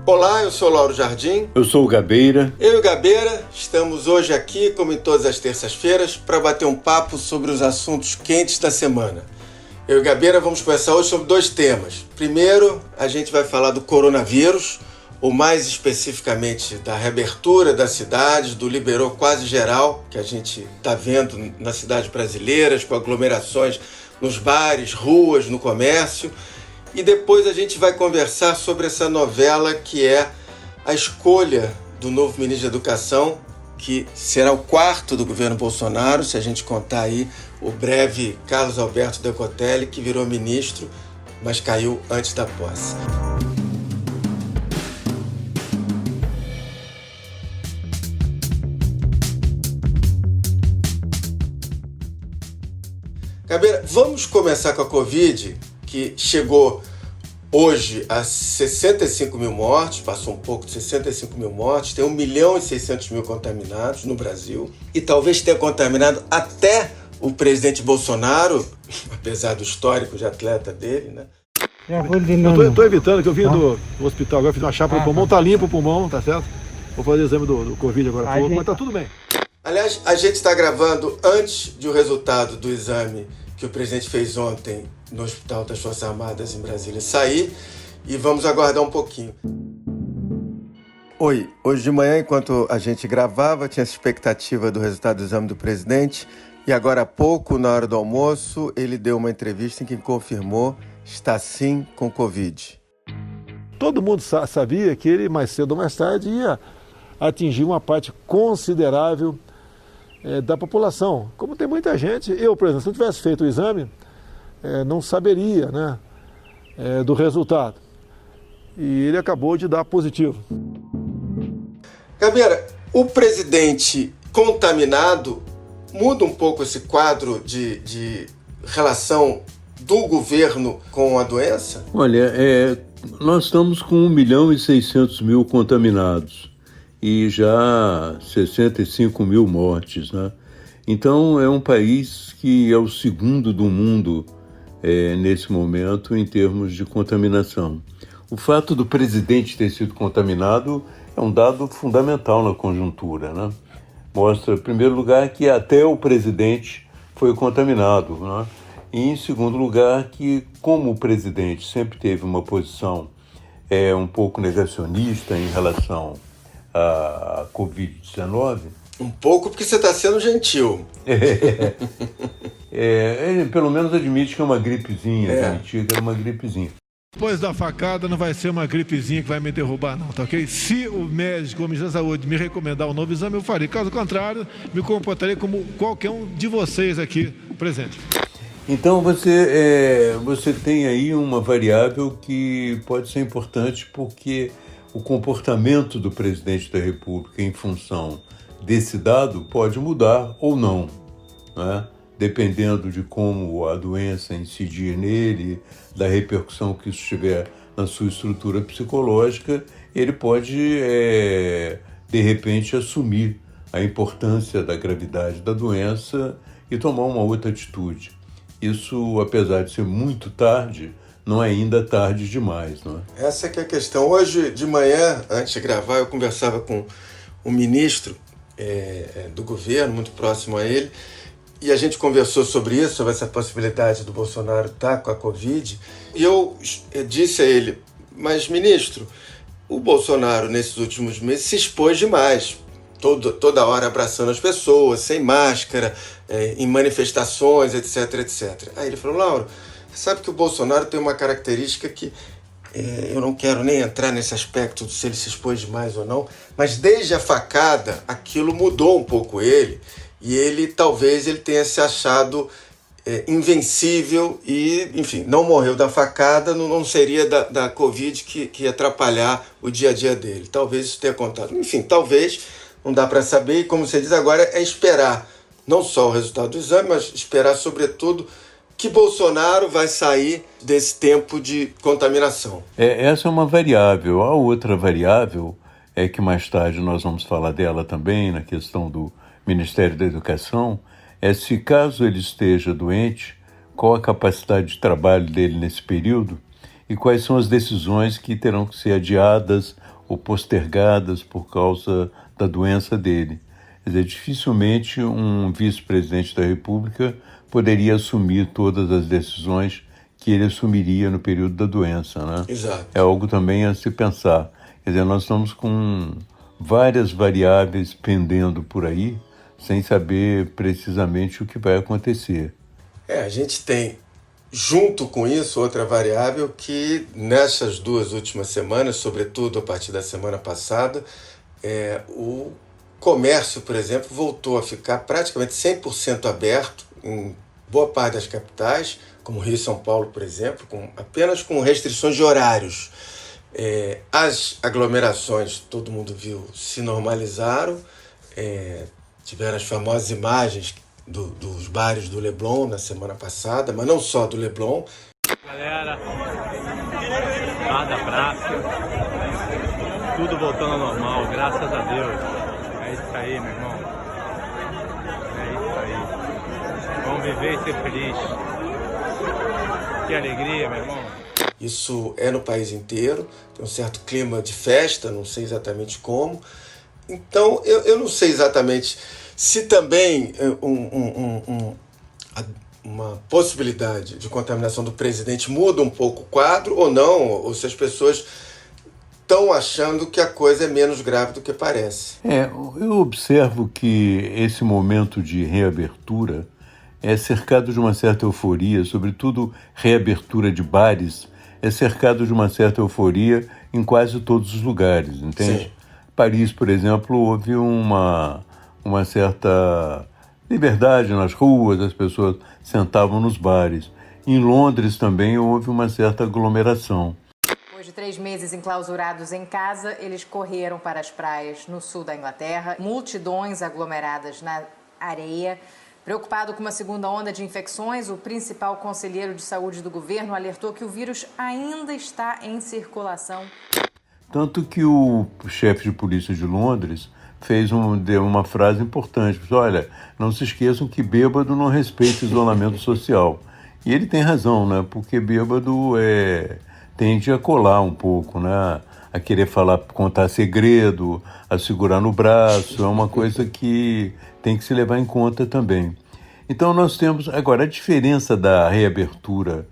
Olá, eu sou Lauro Jardim. Eu sou o Gabeira. Eu e o Gabeira estamos hoje aqui, como em todas as terças-feiras, para bater um papo sobre os assuntos quentes da semana. Eu e o Gabeira vamos conversar hoje sobre dois temas. Primeiro, a gente vai falar do coronavírus, ou mais especificamente da reabertura das cidades, do liberou quase geral, que a gente está vendo nas cidades brasileiras, com aglomerações nos bares, ruas, no comércio. E depois a gente vai conversar sobre essa novela que é a escolha do novo ministro da Educação, que será o quarto do governo Bolsonaro, se a gente contar aí o breve Carlos Alberto Decotelli, que virou ministro, mas caiu antes da posse. Gabeira, vamos começar com a Covid, que chegou hoje a 65 mil mortes, passou um pouco de 65 mil mortes, tem 1.600.000 contaminados no Brasil e talvez tenha contaminado até o presidente Bolsonaro, apesar do histórico de atleta dele, né? Eu tô evitando, que eu vim do hospital agora, fiz uma chapa no pulmão, tá limpo o pulmão, tá certo? Vou fazer o exame do Covid agora há pouco, mas tá tudo bem. Aliás, a gente está gravando antes de o resultado do exame que o presidente fez ontem no Hospital das Forças Armadas em Brasília sair e vamos aguardar um pouquinho. Oi, hoje de manhã, enquanto a gente gravava, tinha essa expectativa do resultado do exame do presidente e agora há pouco, na hora do almoço, ele deu uma entrevista em que confirmou está sim com Covid. Todo mundo sabia que ele, mais cedo ou mais tarde, ia atingir uma parte considerável da população. Como tem muita gente, eu, por exemplo, se não tivesse feito o exame, não saberia, né, do resultado. E ele acabou de dar positivo. Gabeira, o presidente contaminado muda um pouco esse quadro de relação do governo com a doença? Olha, nós estamos com 1.600.000 contaminados e já 65 mil mortes, né? Então é um país que é o segundo do mundo nesse momento em termos de contaminação. O fato do presidente ter sido contaminado é um dado fundamental na conjuntura, né? Mostra, em primeiro lugar, que até o presidente foi contaminado, né? E, em segundo lugar, que como o presidente sempre teve uma posição um pouco negacionista em relação à Covid-19... Um pouco porque você está sendo gentil. Ele pelo menos admite que é uma gripezinha, admitir que é uma gripezinha. Depois da facada não vai ser uma gripezinha que vai me derrubar não, tá ok? Se o médico ou o ministro da Saúde me recomendar um novo exame, eu farei. Caso contrário, me comportarei como qualquer um de vocês aqui presente. Então você tem aí uma variável que pode ser importante porque o comportamento do presidente da República em função desse dado pode mudar ou não, né? Dependendo de como a doença incidir nele, da repercussão que isso tiver na sua estrutura psicológica, ele pode, de repente, assumir a importância da gravidade da doença e tomar uma outra atitude. Isso, apesar de ser muito tarde, não é ainda tarde demais, não é? Essa que é a questão. Hoje de manhã, antes de gravar, eu conversava com um ministro do governo, muito próximo a ele, e a gente conversou sobre isso, sobre essa possibilidade do Bolsonaro estar com a Covid, e eu disse a ele, mas ministro, o Bolsonaro nesses últimos meses se expôs demais, toda hora abraçando as pessoas, sem máscara, em manifestações, etc, etc. Aí ele falou, Lauro, sabe que o Bolsonaro tem uma característica que eu não quero nem entrar nesse aspecto de se ele se expôs demais ou não, mas desde a facada aquilo mudou um pouco ele, e talvez ele tenha se achado invencível e, enfim, não morreu da facada, não seria da Covid que ia atrapalhar o dia a dia dele. Talvez isso tenha contado. Enfim, talvez, não dá para saber, e como você diz agora, é esperar não só o resultado do exame, mas esperar, sobretudo, que Bolsonaro vai sair desse tempo de contaminação. Essa é uma variável. A outra variável é que mais tarde nós vamos falar dela também, na questão do Ministério da Educação, se caso ele esteja doente, qual a capacidade de trabalho dele nesse período e quais são as decisões que terão que ser adiadas ou postergadas por causa da doença dele. Quer dizer, dificilmente um vice-presidente da República poderia assumir todas as decisões que ele assumiria no período da doença, né? Exato. É algo também a se pensar. Quer dizer, nós estamos com várias variáveis pendendo por aí, sem saber precisamente o que vai acontecer. A gente tem, junto com isso, outra variável que nessas 2 últimas semanas, sobretudo a partir da semana passada, o comércio, por exemplo, voltou a ficar praticamente 100% aberto em boa parte das capitais, como Rio e São Paulo, por exemplo, apenas com restrições de horários. As aglomerações, todo mundo viu, se normalizaram. Tiveram as famosas imagens dos bares do Leblon na semana passada, mas não só do Leblon. Galera, lá da praça, tudo voltando ao normal, graças a Deus. É isso aí, meu irmão. É isso aí. Vamos viver e ser feliz. Que alegria, meu irmão. Isso é no país inteiro, tem um certo clima de festa, não sei exatamente como. Então, eu não sei exatamente se também uma possibilidade de contaminação do presidente muda um pouco o quadro ou não, ou se as pessoas estão achando que a coisa é menos grave do que parece. Eu observo que esse momento de reabertura é cercado de uma certa euforia, sobretudo reabertura de bares, é cercado de uma certa euforia em quase todos os lugares, entende? Sim. Paris, por exemplo, houve uma certa liberdade nas ruas, as pessoas sentavam nos bares. Em Londres também houve uma certa aglomeração. Depois de 3 meses enclausurados em casa, eles correram para as praias no sul da Inglaterra, multidões aglomeradas na areia. Preocupado com uma segunda onda de infecções, o principal conselheiro de saúde do governo alertou que o vírus ainda está em circulação. Tanto que o chefe de polícia de Londres deu uma frase importante. Olha, não se esqueçam que bêbado não respeita o isolamento social. E ele tem razão, né? Porque bêbado tende a colar um pouco, né? A querer contar segredo, a segurar no braço. É uma coisa que tem que se levar em conta também. Então nós temos... Agora, a diferença da reabertura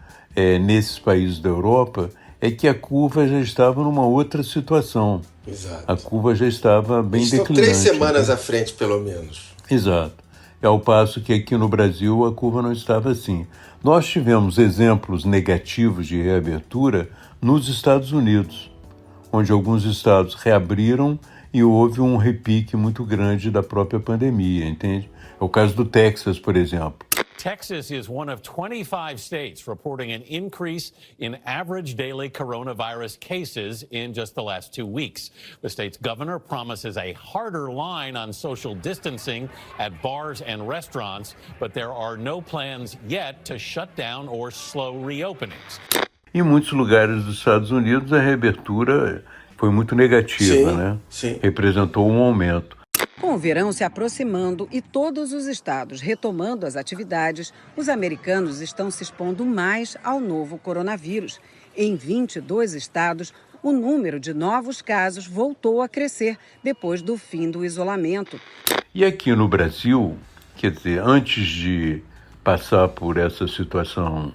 nesses países da Europa é que a curva já estava numa outra situação. Exato. A curva já estava bem declinante. Estão 3 semanas à frente, pelo menos. Exato. Ao passo que aqui no Brasil a curva não estava assim. Nós tivemos exemplos negativos de reabertura nos Estados Unidos, onde alguns estados reabriram e houve um repique muito grande da própria pandemia, entende? É o caso do Texas, por exemplo. Texas is one of 25 states reporting an increase in average daily coronavirus cases in just the last 2 weeks. The state's governor promises a harder line on social distancing at bars and restaurants, but there are no plans yet to shut down or slow reopenings. Em muitos lugares dos Estados Unidos, a reabertura foi muito negativa, né? Sim. Representou um aumento. Com o verão se aproximando e todos os estados retomando as atividades, os americanos estão se expondo mais ao novo coronavírus. Em 22 estados, o número de novos casos voltou a crescer depois do fim do isolamento. E aqui no Brasil, quer dizer, antes de passar por essa situação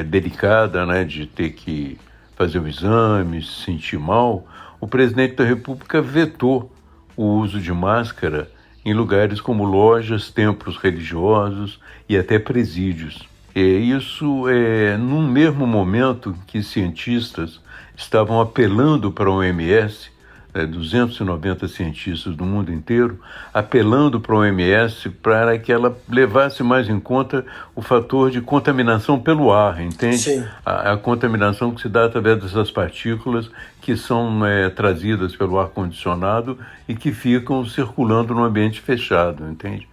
delicada, né, de ter que fazer o exame, se sentir mal, o presidente da República vetou o uso de máscara em lugares como lojas, templos religiosos e até presídios. Isso num mesmo momento que cientistas estavam apelando para a OMS, 290 cientistas do mundo inteiro, apelando para a OMS para que ela levasse mais em conta o fator de contaminação pelo ar, entende? Sim. A contaminação que se dá através dessas partículas que são trazidas pelo ar-condicionado e que ficam circulando no ambiente fechado, entende?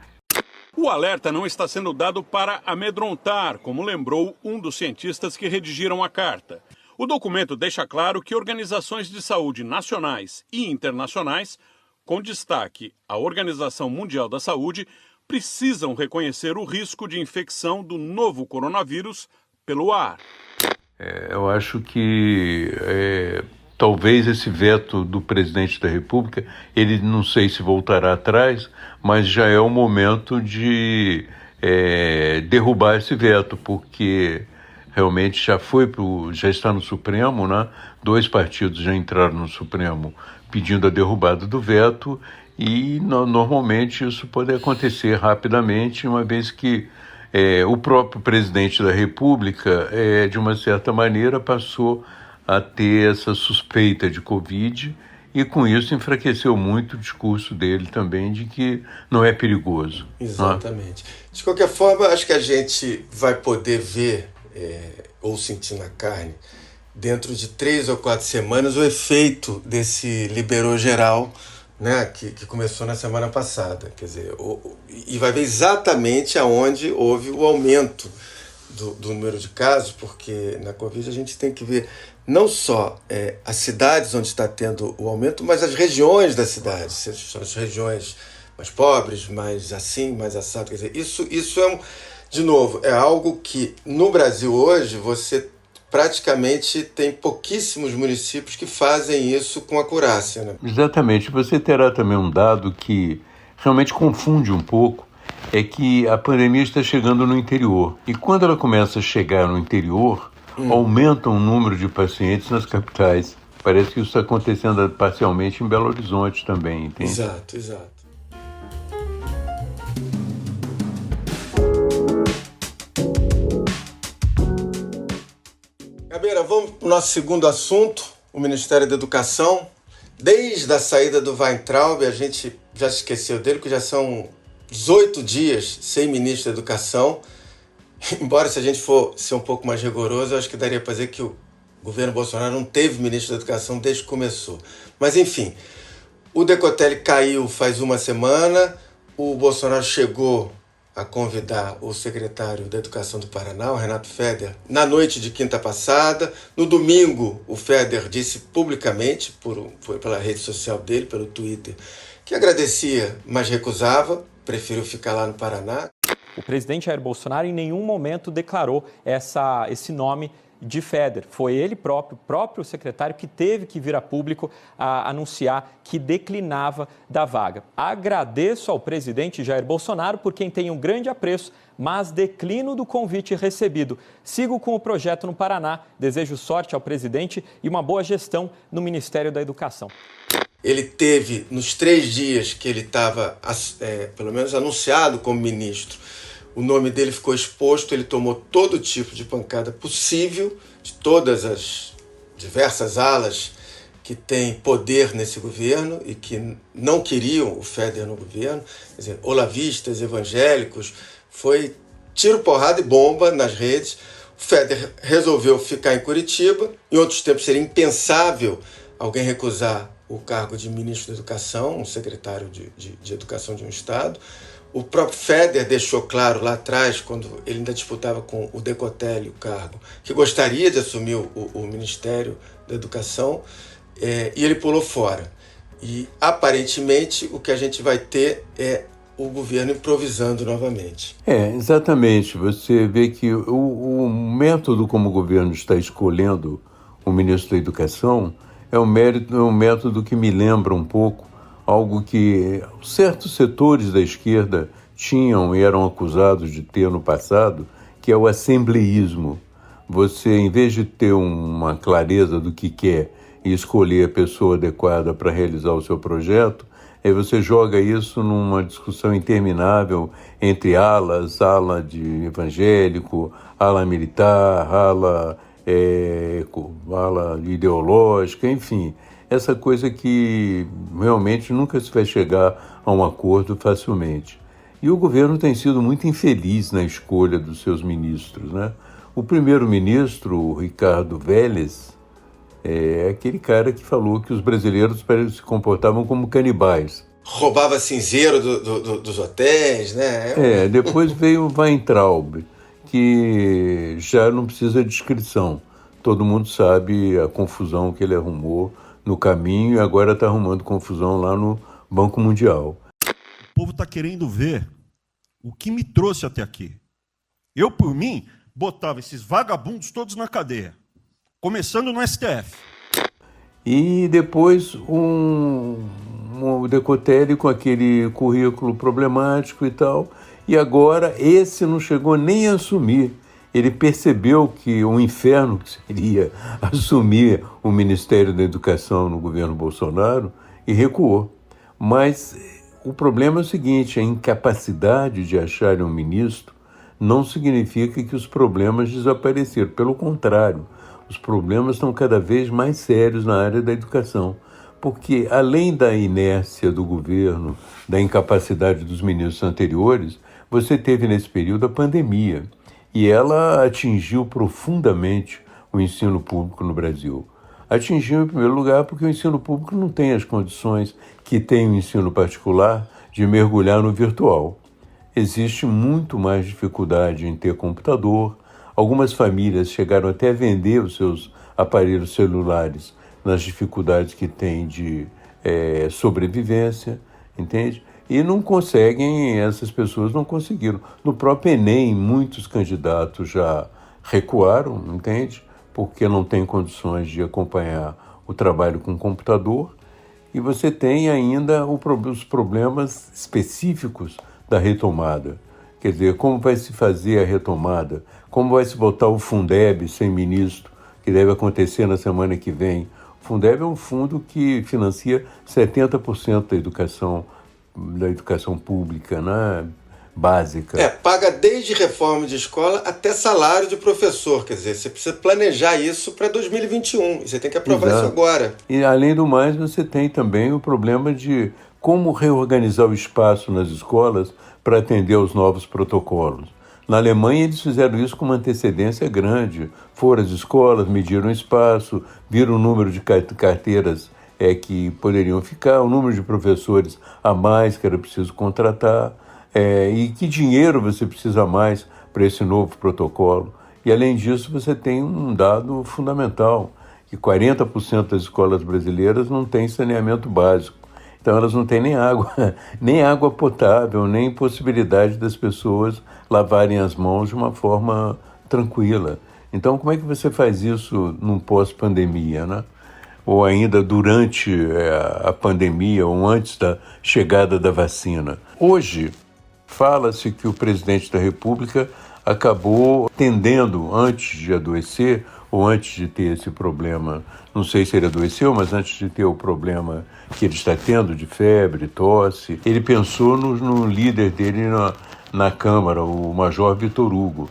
O alerta não está sendo dado para amedrontar, como lembrou um dos cientistas que redigiram a carta. O documento deixa claro que organizações de saúde nacionais e internacionais, com destaque à Organização Mundial da Saúde, precisam reconhecer o risco de infecção do novo coronavírus pelo ar. Eu acho que talvez esse veto do presidente da República, ele não sei se voltará atrás, mas já é o momento de derrubar esse veto, porque realmente já está no Supremo, né? 2 partidos já entraram no Supremo pedindo a derrubada do veto, e normalmente isso pode acontecer rapidamente, uma vez que o próprio presidente da República, de uma certa maneira, passou a ter essa suspeita de Covid, e com isso enfraqueceu muito o discurso dele também de que não é perigoso. Exatamente. Né? De qualquer forma, acho que a gente vai poder ver ou sentir na carne, dentro de 3 ou 4 semanas, o efeito desse liberou geral, né, que começou na semana passada. Quer dizer, e vai ver exatamente aonde houve o aumento do número de casos, porque na Covid a gente tem que ver não só as cidades onde está tendo o aumento, mas as regiões das cidades, são as regiões mais pobres, mais assim, mais assado. Quer dizer, isso de novo, é algo que no Brasil hoje você praticamente tem pouquíssimos municípios que fazem isso com acurácia. Né? Exatamente. Você terá também um dado que realmente confunde um pouco, é que a pandemia está chegando no interior. E quando ela começa a chegar no interior, aumenta o número de pacientes nas capitais. Parece que isso está acontecendo parcialmente em Belo Horizonte também, entende? Exato. Gabeira, vamos para o nosso segundo assunto, o Ministério da Educação. Desde a saída do Weintraub, a gente já se esqueceu dele, porque já são 18 dias sem ministro da Educação. Embora, se a gente for ser um pouco mais rigoroso, eu acho que daria para dizer que o governo Bolsonaro não teve ministro da Educação desde que começou. Mas, enfim, o Decotelli caiu faz uma semana, o Bolsonaro chegou a convidar o secretário da Educação do Paraná, o Renato Feder, na noite de quinta passada. No domingo, o Feder disse publicamente, foi pela rede social dele, pelo Twitter, que agradecia, mas recusava, preferiu ficar lá no Paraná. O presidente Jair Bolsonaro em nenhum momento declarou esse nome de Feder. Foi ele próprio secretário, que teve que vir a público a anunciar que declinava da vaga. Agradeço ao presidente Jair Bolsonaro por quem tem um grande apreço, mas declino do convite recebido. Sigo com o projeto no Paraná. Desejo sorte ao presidente e uma boa gestão no Ministério da Educação. Ele teve, nos 3 dias que ele estava, pelo menos anunciado como ministro, o nome dele ficou exposto, ele tomou todo tipo de pancada possível, de todas as diversas alas que têm poder nesse governo e que não queriam o Feder no governo, quer dizer, olavistas, evangélicos, foi tiro, porrada e bomba nas redes. O Feder resolveu ficar em Curitiba. Em outros tempos seria impensável alguém recusar o cargo de ministro da Educação, um secretário de Educação de um estado. O próprio Feder deixou claro lá atrás, quando ele ainda disputava com o Decotelli o cargo, que gostaria de assumir o Ministério da Educação, e ele pulou fora. E, aparentemente, o que a gente vai ter é o governo improvisando novamente. Exatamente. Você vê que o método como o governo está escolhendo o ministro da Educação é um método que me lembra um pouco algo que certos setores da esquerda tinham e eram acusados de ter no passado, que é o assembleísmo. Você, em vez de ter uma clareza do que quer e escolher a pessoa adequada para realizar o seu projeto, aí você joga isso numa discussão interminável entre alas, ala de evangélico, ala militar, ala ideológica, enfim. Essa coisa que realmente nunca se vai chegar a um acordo facilmente. E o governo tem sido muito infeliz na escolha dos seus ministros, né? O primeiro-ministro, o Ricardo Vélez, é aquele cara que falou que os brasileiros se comportavam como canibais. Roubava cinzeiro dos hotéis, né? Depois veio o Weintraub, que já não precisa de descrição. Todo mundo sabe a confusão que ele arrumou no caminho e agora está arrumando confusão lá no Banco Mundial. O povo está querendo ver o que me trouxe até aqui. Eu, por mim, botava esses vagabundos todos na cadeia, começando no STF. E depois o Decotelli com aquele currículo problemático e tal. E agora esse não chegou nem a assumir. Ele percebeu que o inferno que seria assumir o Ministério da Educação no governo Bolsonaro e recuou. Mas o problema é o seguinte, a incapacidade de achar um ministro não significa que os problemas desapareceram. Pelo contrário, os problemas estão cada vez mais sérios na área da educação. Porque, além da inércia do governo, da incapacidade dos ministros anteriores, você teve nesse período a pandemia. E ela atingiu profundamente o ensino público no Brasil. Atingiu, em primeiro lugar, porque o ensino público não tem as condições que tem o ensino particular de mergulhar no virtual. Existe muito mais dificuldade em ter computador. Algumas famílias chegaram até a vender os seus aparelhos celulares nas dificuldades que tem de sobrevivência, entende? E não conseguem, essas pessoas não conseguiram. No próprio Enem, muitos candidatos já recuaram, entende? Porque não tem condições de acompanhar o trabalho com o computador. E você tem ainda os problemas específicos da retomada. Quer dizer, como vai se fazer a retomada? Como vai se botar o Fundeb sem ministro, que deve acontecer na semana que vem? O Fundeb é um fundo que financia 70% da educação pública, né? Básica. Paga desde reforma de escola até salário de professor. Quer dizer, você precisa planejar isso para 2021. E você tem que aprovar isso agora. E, além do mais, você tem também o problema de como reorganizar o espaço nas escolas para atender aos novos protocolos. Na Alemanha, eles fizeram isso com uma antecedência grande. Foram às escolas, mediram o espaço, viram o número de carteiras que poderiam ficar, o número de professores a mais que era preciso contratar, e que dinheiro você precisa mais para esse novo protocolo. E, além disso, você tem um dado fundamental, que 40% das escolas brasileiras não têm saneamento básico. Então, elas não têm nem água potável, nem possibilidade das pessoas lavarem as mãos de uma forma tranquila. Então, como é que você faz isso num pós-pandemia, né? Ou ainda durante a pandemia, ou antes da chegada da vacina? Hoje, fala-se que o presidente da República acabou tendendo, antes de adoecer, ou antes de ter esse problema, não sei se ele adoeceu, mas antes de ter o problema que ele está tendo de febre, tosse, ele pensou no líder dele na Câmara, o Major Vitor Hugo.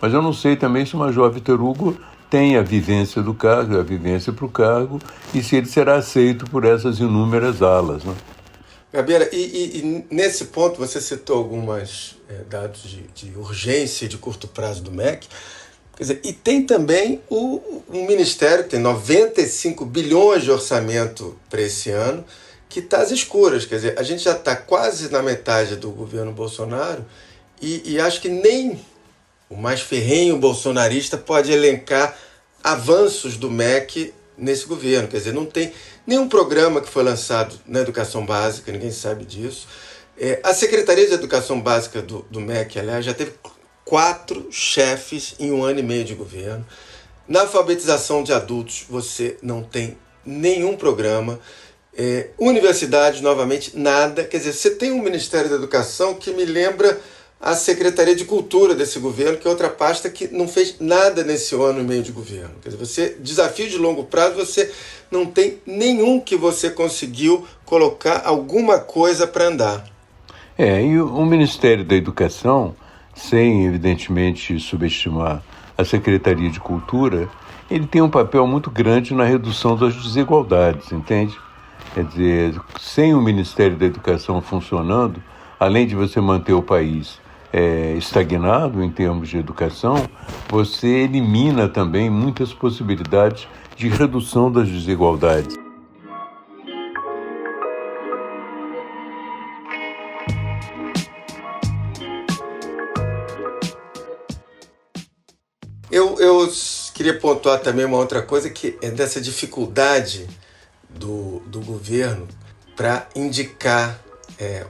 Mas eu não sei também se o Major Vitor Hugo tem a vivência do cargo, a vivência para o cargo, e se ele será aceito por essas inúmeras alas, né? Gabriela, e nesse ponto você citou alguns dados de urgência e de curto prazo do MEC. Quer dizer, e tem também o Ministério, que tem 95 bilhões de orçamento para esse ano, que está às escuras. Quer dizer, a gente já está quase na metade do governo Bolsonaro e acho que nem o mais ferrenho bolsonarista pode elencar avanços do MEC nesse governo. Quer dizer, não tem nenhum programa que foi lançado na educação básica, ninguém sabe disso. A Secretaria de Educação Básica do MEC, aliás, já teve 4 chefes em 1 ano e meio de governo. Na alfabetização de adultos, você não tem nenhum programa. Universidade, novamente, nada. Quer dizer, você tem um Ministério da Educação que me lembra a Secretaria de Cultura desse governo, que é outra pasta que não fez nada nesse ano e meio de governo. Quer dizer, desafio de longo prazo, você não tem nenhum que você conseguiu colocar alguma coisa para andar. E o Ministério da Educação, sem, evidentemente, subestimar a Secretaria de Cultura, ele tem um papel muito grande na redução das desigualdades, entende? Quer dizer, sem o Ministério da Educação funcionando, além de você manter o país estagnado em termos de educação, você elimina também muitas possibilidades de redução das desigualdades. Eu queria pontuar também uma outra coisa, que é dessa dificuldade do governo para indicar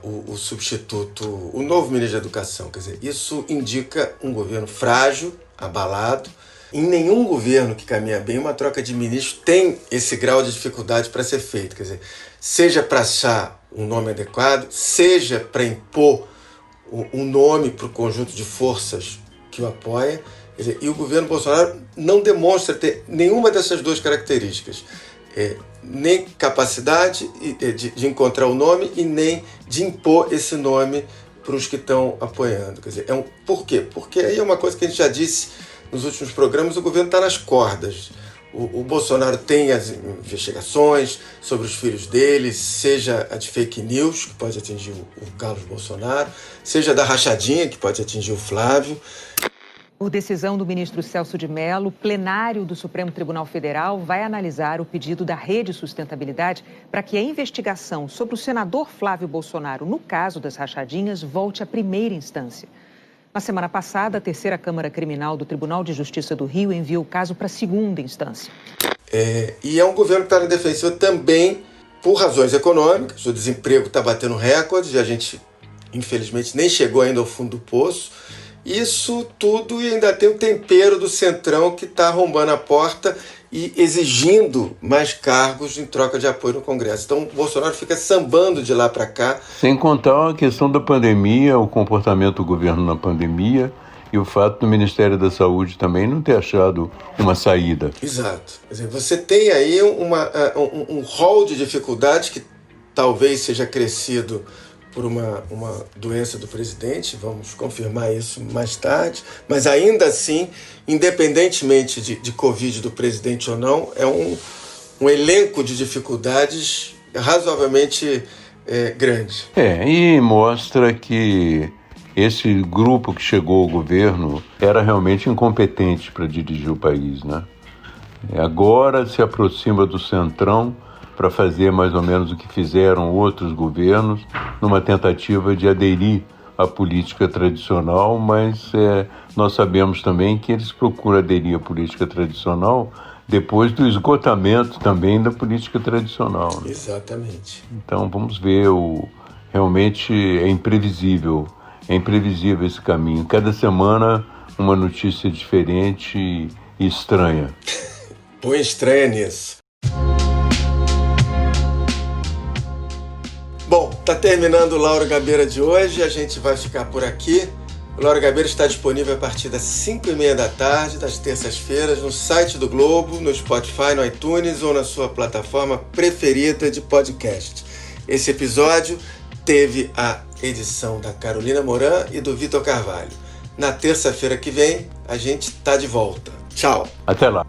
o substituto, o novo ministro da Educação. Quer dizer, isso indica um governo frágil, abalado, em nenhum governo que caminha bem, uma troca de ministros tem esse grau de dificuldade para ser feito. Quer dizer, seja para achar um nome adequado, seja para impor um nome para o conjunto de forças que o apoia. Quer dizer, e o governo Bolsonaro não demonstra ter nenhuma dessas duas características. Nem capacidade de encontrar o nome e nem de impor esse nome para os que estão apoiando. Quer dizer, por quê? Porque aí é uma coisa que a gente já disse nos últimos programas, o governo está nas cordas. O Bolsonaro tem as investigações sobre os filhos dele, seja a de fake news, que pode atingir o Carlos Bolsonaro, seja da rachadinha, que pode atingir o Flávio. Por decisão do ministro Celso de Mello, o plenário do Supremo Tribunal Federal vai analisar o pedido da Rede Sustentabilidade para que a investigação sobre o senador Flávio Bolsonaro no caso das rachadinhas volte à primeira instância. Na semana passada, a terceira Câmara Criminal do Tribunal de Justiça do Rio enviou o caso para a segunda instância. E é um governo que está na defensiva também por razões econômicas. O desemprego está batendo recordes e a gente, infelizmente, nem chegou ainda ao fundo do poço. Isso tudo e ainda tem o tempero do Centrão que está arrombando a porta e exigindo mais cargos em troca de apoio no Congresso. Então o Bolsonaro fica sambando de lá para cá. Sem contar a questão da pandemia, o comportamento do governo na pandemia e o fato do Ministério da Saúde também não ter achado uma saída. Exato. Quer dizer, você tem aí um rol de dificuldades que talvez seja crescido por uma doença do presidente, vamos confirmar isso mais tarde, mas ainda assim, independentemente de Covid do presidente ou não, é um elenco de dificuldades razoavelmente grande. E mostra que esse grupo que chegou ao governo era realmente incompetente para dirigir o país, né? Agora se aproxima do Centrão para fazer mais ou menos o que fizeram outros governos, numa tentativa de aderir à política tradicional, mas nós sabemos também que eles procuram aderir à política tradicional depois do esgotamento também da política tradicional. Né? Exatamente. Então vamos ver, realmente é imprevisível esse caminho. Cada semana uma notícia diferente e estranha. Põe estranha nisso. Bom, tá terminando o Lauro Gabeira de hoje, a gente vai ficar por aqui. O Lauro Gabeira está disponível a partir das 5h30 da tarde, das terças-feiras, no site do Globo, no Spotify, no iTunes ou na sua plataforma preferida de podcast. Esse episódio teve a edição da Carolina Moran e do Vitor Carvalho. Na terça-feira que vem, a gente tá de volta. Tchau! Até lá!